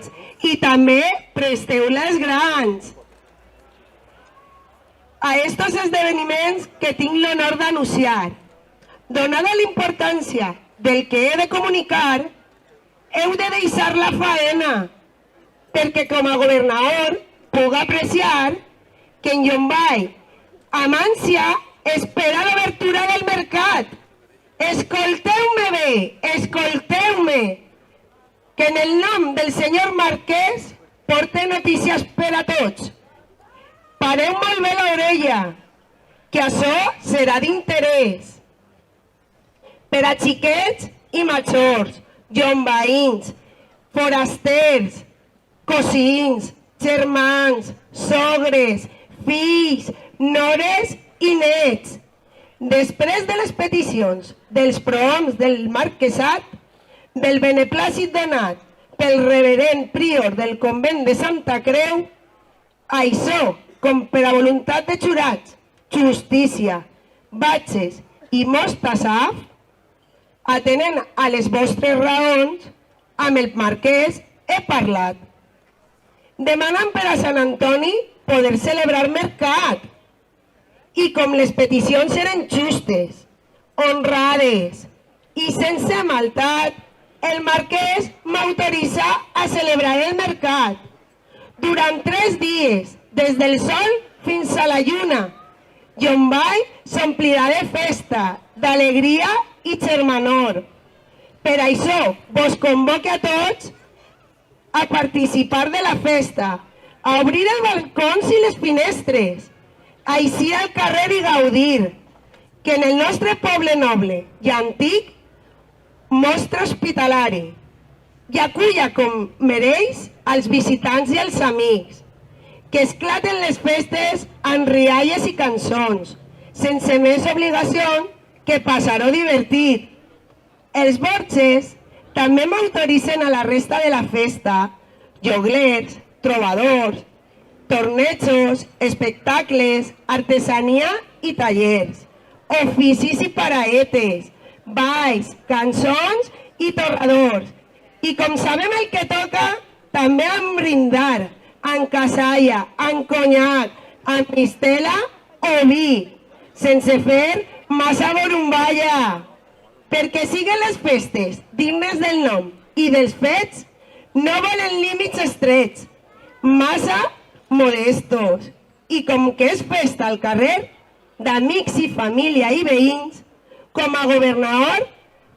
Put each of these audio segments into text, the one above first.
petits i també presteu les grans. A estos esdeveniments que tinc l'honor d'anunciar, donada la importància del que he de comunicar, heu de deixar la faena, perquè com a governador puc apreciar que en Llombai, amb ànsia, espera l'obertura del mercat. Escolteu-me bé, escolteu-me, que en el nom del senyor Marquès porte notícies per a tots. Pareu molt bé l'orella, que això serà d'interès. Per a xiquets i majors, llombaïns, forasters, cosins, germans, sogres, fills, nores i nets. Després de les peticions dels prohoms del marquesat, del beneplàcit donat pel reverend prior del convent de Santa Creu, això, com per a voluntat de jurats, justícia, batxes i mostasaf, atenent a les vostres raons, amb el marquès he parlat. Demanant per a Sant Antoni poder celebrar mercat. I com les peticions eren justes, honrades i sense maltat, el marquès m'autoritza a celebrar el mercat. Durant 3 dies, des del sol fins a la lluna, Llombai s'omplirà de festa, d'alegria i germanor. Per això vos convoque a tots a participar de la festa, a obrir els balcons i les finestres, a eixir al carrer i gaudir, que en el nostre poble noble i antic mostra hospitalari i aculla com mereix als visitants i als amics, que esclaten les festes amb rialles i cançons, sense més obligació que passar-ho divertit. Els borges també m'autoritzen a la resta de la festa, joglers, trobadors, tornejos, espectacles, artesania i tallers, oficis i paraetes, balls, cançons i torradors. I com sabem el que toca, també amb brindar, amb casalla, amb conyac, amb mistela o vi, sense fer massa borumballa. Perquè siguen les festes dignes del nom i dels fets, no volen límits estrets, massa modestos. I com que és festa al carrer, d'amics i família i veïns, com a governador,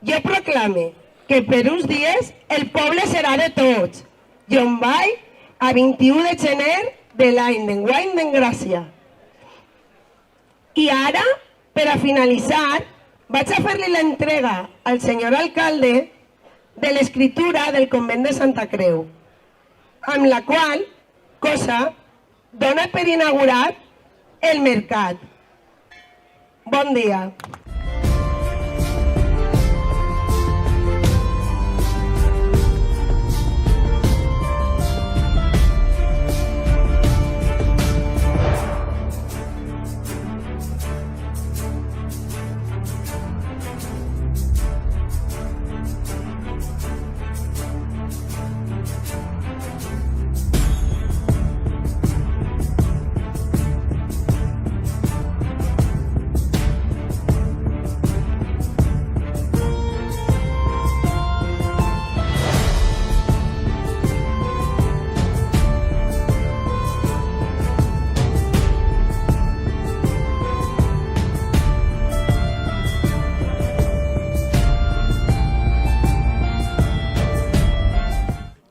jo proclame que per uns dies el poble serà de tots. Llombai, a 21 de gener de l'any d'enguany d'engràcia. I ara, per a finalitzar, vaig a fer-li l'entrega al senyor alcalde de l'escriptura del convent de Santa Creu, amb la qual cosa dona per inaugurat el mercat. Bon dia.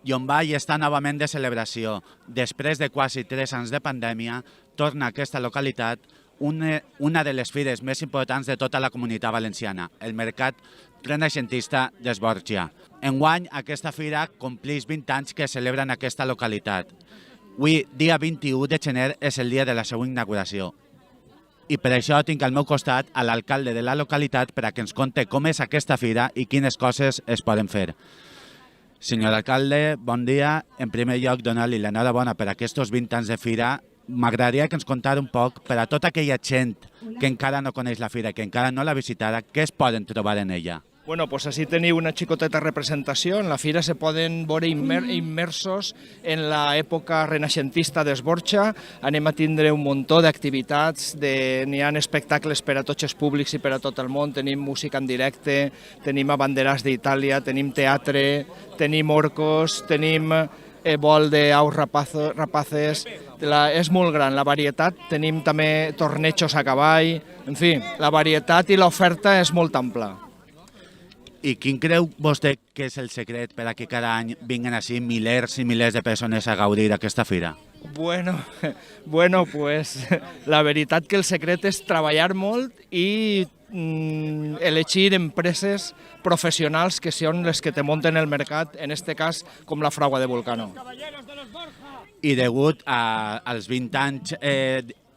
Llombai està novament de celebració. Després de quasi 3 anys de pandèmia, torna a aquesta localitat una de les fires més importants de tota la comunitat valenciana, el Mercat Renaixentista d'Esbòrgia. Enguany, aquesta fira compleix 20 anys que celebra en aquesta localitat. Avui, dia 21 de gener, és el dia de la seva inauguració. I per això tinc al meu costat a l'alcalde de la localitat per a que ens conti com és aquesta fira i quines coses es poden fer. Senyor alcalde, bon dia. En primer lloc, donar-li l'enhorabona per aquests 20 anys de fira. M'agradaria que ens contara un poc per a tota aquella gent que encara no coneix la fira, que encara no l'ha visitada, què es poden trobar en ella. Bueno, pues així teniu una xicoteta representació. En la fira se poden veure immersos en l'època renaixentista d'Esborxa. Anem a tindre un muntó d'activitats, n'hi ha espectacles per a tots els públics i per a tot el món. Tenim música en directe, tenim abanderats d'Itàlia, tenim teatre, tenim orcos, tenim vol d'aus rapaces. És molt gran la varietat. Tenim també tornejos a cavall. En fi, la varietat i l'oferta és molt ampla. I quin creu vostè que és el secret per a que cada any vinguen així milers i milers de persones a gaudir d'aquesta fira? Bueno, pues la veritat que el secret és treballar molt i elegir empreses professionals que són les que te munten el mercat, en este cas com la Fragua de Volcano. I degut als 20 anys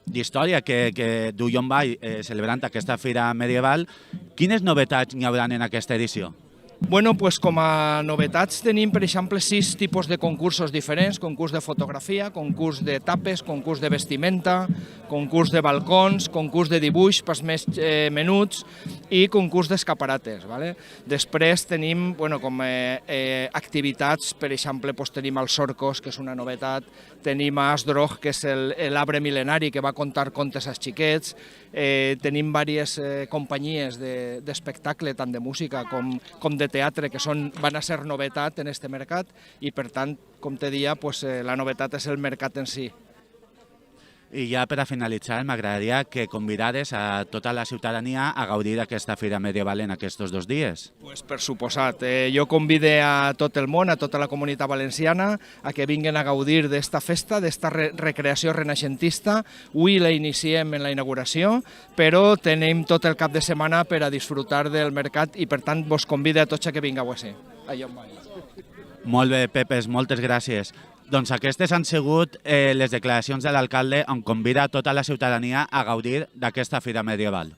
d'història que du Llombai celebrant aquesta fira medieval, quines novetats n'hi haurà en aquesta edició? Bueno, pues com a novetats tenim, per exemple, 6 tipus de concursos diferents: concurs de fotografia, concurs de tapes, concurs de vestimenta, concurs de balcons, concurs de dibuix pels més menuts i concurs d'escaparates. Després tenim com activitats, per exemple, tenim els Orcos, que és una novetat, tenim a Asdrog, que és l'arbre mil·lenari que va contar contes als xiquets, tenim diverses companyies d'espectacle, tant de música com de teatre, que van a ser novetat en aquest mercat i, per tant, com te deia, la novetat és el mercat en si. I ja per a finalitzar, m'agradaria que convidares a tota la ciutadania a gaudir d'aquesta fira medieval en aquests 2 dies. Pues per suposat. Jo convide a tot el món, a tota la comunitat valenciana, a que vinguin a gaudir d'esta festa, d'esta recreació renaixentista. Avui la iniciem en la inauguració, però tenim tot el cap de setmana per a disfrutar del mercat i, per tant, vos convide a tots a que vingueu així. Molt bé, Pepes, moltes gràcies. Doncs aquestes han sigut les declaracions de l'alcalde on convida a tota la ciutadania a gaudir d'aquesta fira medieval.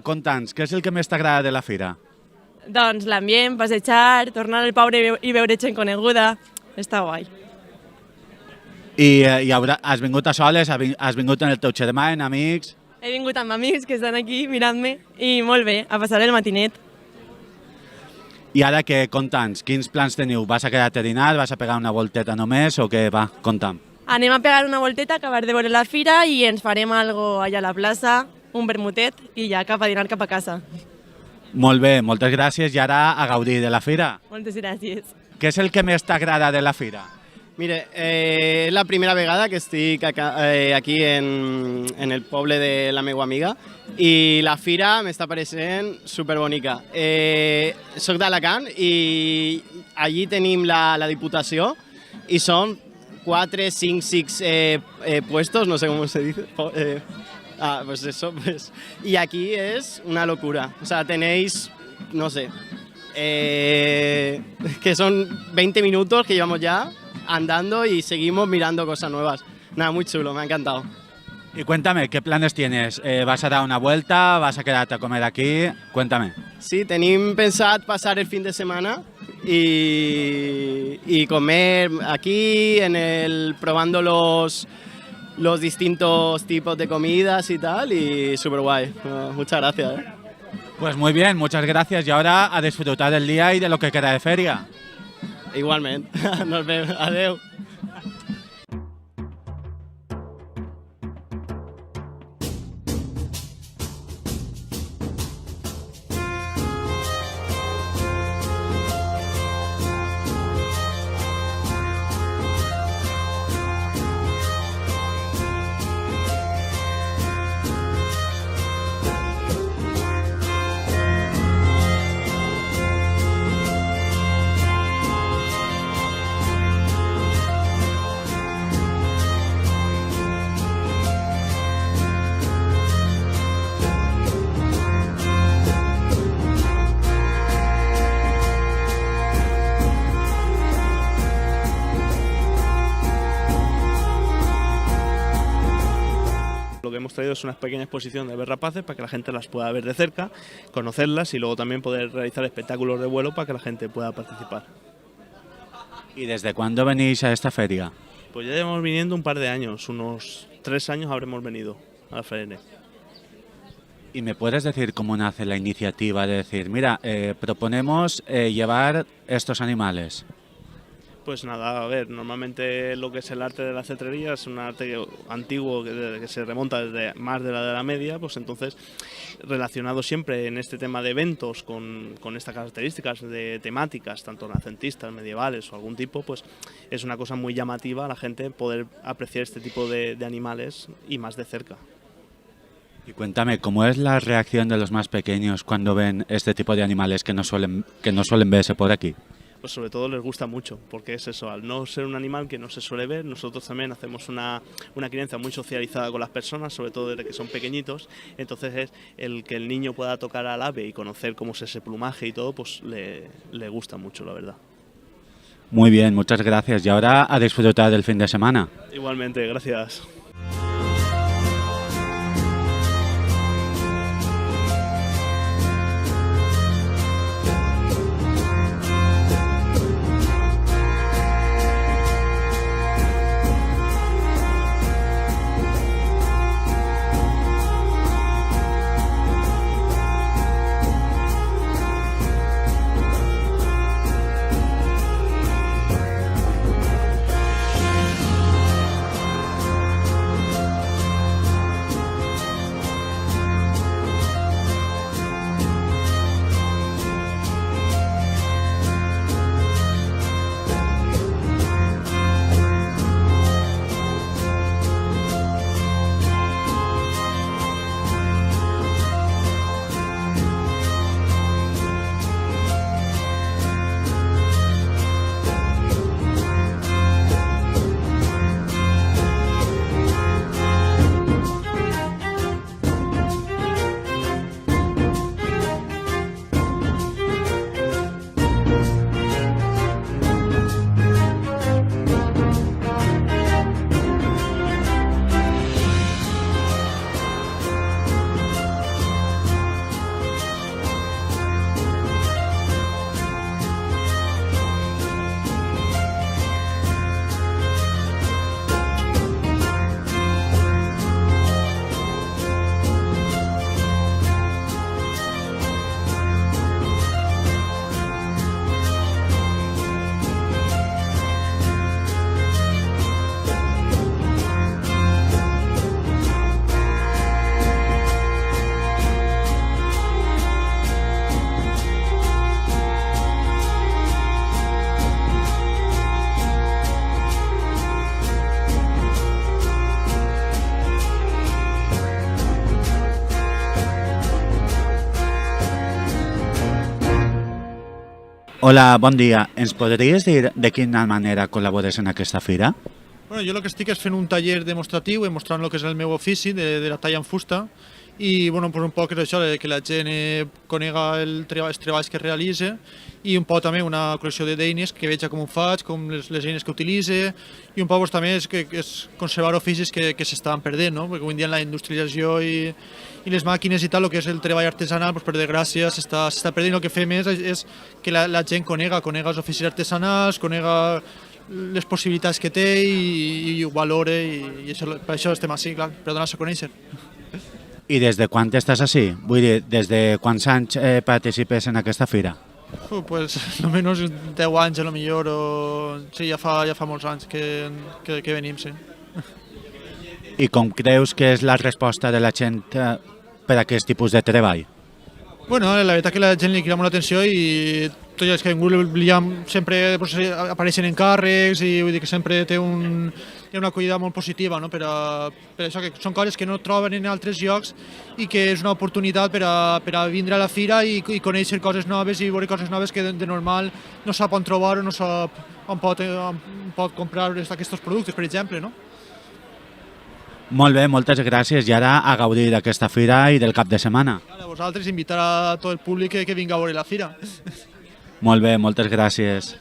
Conta'ns, què és el que més t'agrada de la fira? Doncs l'ambient, passejar, tornar al poble i veure gent coneguda, està guai. I has vingut a soles, has vingut en el teu germà, en amics... He vingut amb amics que estan aquí mirant-me i molt bé, a passar el matinet. I ara que conta'ns, quins plans teniu? Vas a quedar-te a dinar, vas a pegar una volteta només o què? Va, conta'm. Anem a pegar una volteta, acabar de veure la fira i ens farem algo allà a la plaça, un vermutet i ja cap a dinar cap a casa. Molt bé, moltes gràcies i ara a gaudir de la fira. Moltes gràcies. Què és el que més t'agrada de la fira? Mire, és la primera vegada que estic aquí en el poble de la meva amiga i la fira m'està parecent superbonica. Soc d'Alacant i allí tenim la Diputació i són 4, 5, 6 puestos, no sé com se dice. Pues eso, pues. Y aquí es una locura. O sea, tenéis, no sé, que son 20 minutos que llevamos ya andando y seguimos mirando cosas nuevas. Nada, muy chulo, me ha encantado. Y cuéntame, ¿qué planes tienes? ¿Vas a dar una vuelta? ¿Vas a quedarte a comer aquí? Cuéntame. Sí, tenim pensat passar el fin de setmana y comer aquí, probando los distintos tipos de comidas y tal, y súper guay. Muchas gracias. Pues muy bien, muchas gracias. Y ahora a disfrutar del día y de lo que queda de feria. Igualment. Nos vemos. Adeu. Lo que hemos traído es una pequeña exposición de aves rapaces para que la gente las pueda ver de cerca, conocerlas y luego también poder realizar espectáculos de vuelo para que la gente pueda participar. ¿Y desde cuándo venís a esta feria? Pues ya llevamos viniendo un par de años, unos 3 años habremos venido a la feria. ¿Y me puedes decir cómo nace la iniciativa de decir, mira, proponemos llevar estos animales? Pues nada, a ver, normalmente lo que es el arte de la cetrería es un arte antiguo que se remonta desde más de la Edad Media, pues entonces relacionado siempre en este tema de eventos con estas características de temáticas, tanto renacentistas, medievales o algún tipo, pues es una cosa muy llamativa a la gente poder apreciar este tipo de animales y más de cerca. Y cuéntame, ¿cómo es la reacción de los más pequeños cuando ven este tipo de animales que no suelen verse por aquí? Pues sobre todo les gusta mucho, porque es eso, al no ser un animal que no se suele ver, nosotros también hacemos una crianza muy socializada con las personas, sobre todo desde que son pequeñitos, entonces es el que el niño pueda tocar al ave y conocer cómo es ese plumaje y todo, pues le gusta mucho, la verdad. Muy bien, muchas gracias. Y ahora a disfrutar del fin de semana. Igualmente, gracias. Hola, bon dia. Ens podries dir de quina manera col·labores en aquesta fira? Bueno, jo el que estic és fent un taller demostratiu, mostrant el que és el meu ofici de la talla en fusta i bueno, pues un poc és això, que la gent conega els treballs que realitza i un poc també una col·lecció d'eines que veig com ho faig, com les eines que utilitze i un poc també és conservar oficis que s'estaven perdent, no? Perquè avui en dia en la industrialització i les màquines i tal, el que és el treball artesanal, pues, per desgràcia, s'està perdent. El que fem és que la gent conega els oficis artesanals, conega les possibilitats que té i ho valore i per això estem així, clar, per donar-se a conèixer. I des de quan estàs així? Vull dir, des de quants anys participes en aquesta fira? Pues almenys 10 anys, a lo millor, o... sí, ja fa molts anys que venim, sí. I com creus que és la resposta de la gent per a aquest tipus de treball? Bueno, la veritat que la gent li crida molt l'atenció i tots els que han vingut sempre pues, apareixen encàrrecs i vull dir que sempre té una acollida molt positiva, no? per això que són coses que no troben en altres llocs i que és una oportunitat per a vindre a la fira i conèixer coses noves i veure coses noves que de normal no sap on trobar o no sap on pot comprar aquests productes, per exemple, no? Molt bé, moltes gràcies. I ara a gaudir d'aquesta fira i del cap de setmana. A vosaltres invitar a tot el públic que vingui a veure la fira. Molt bé, moltes gràcies.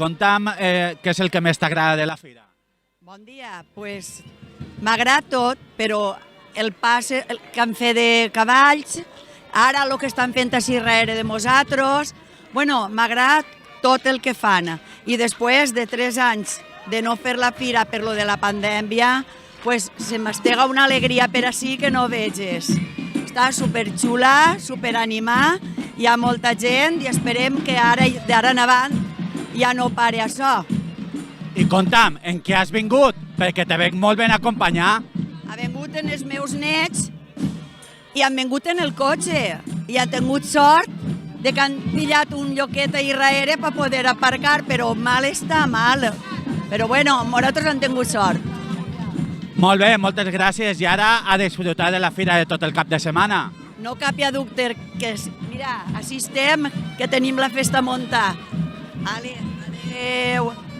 Conta'm què és el que més t'agrada de la fira. Bon dia, pues m'agrada tot, però el pas que han fet de cavalls, ara el que estan fent així darrere de nosaltres, bueno, m'agrada tot el que fan. I després de 3 anys de no fer la fira per lo de la pandèmia, pues se m'estega una alegria per així que no veges. Està superxula, superanimada, hi ha molta gent i esperem que d'ara en avant ja no pare això. I conta'm, en què has vingut? Perquè te veig molt ben acompanyar. Ha vingut en els meus nets i han vingut en el cotxe i han tingut sort de que han pillat un lloquet ahir darrere per poder aparcar, però mal està, mal. Però bueno, nosaltres han tingut sort. Molt bé, moltes gràcies. I ara a disfrutar de la fira de tot el cap de setmana. No cap dubte que, mira, així estem, que tenim la festa a muntar. Adéu.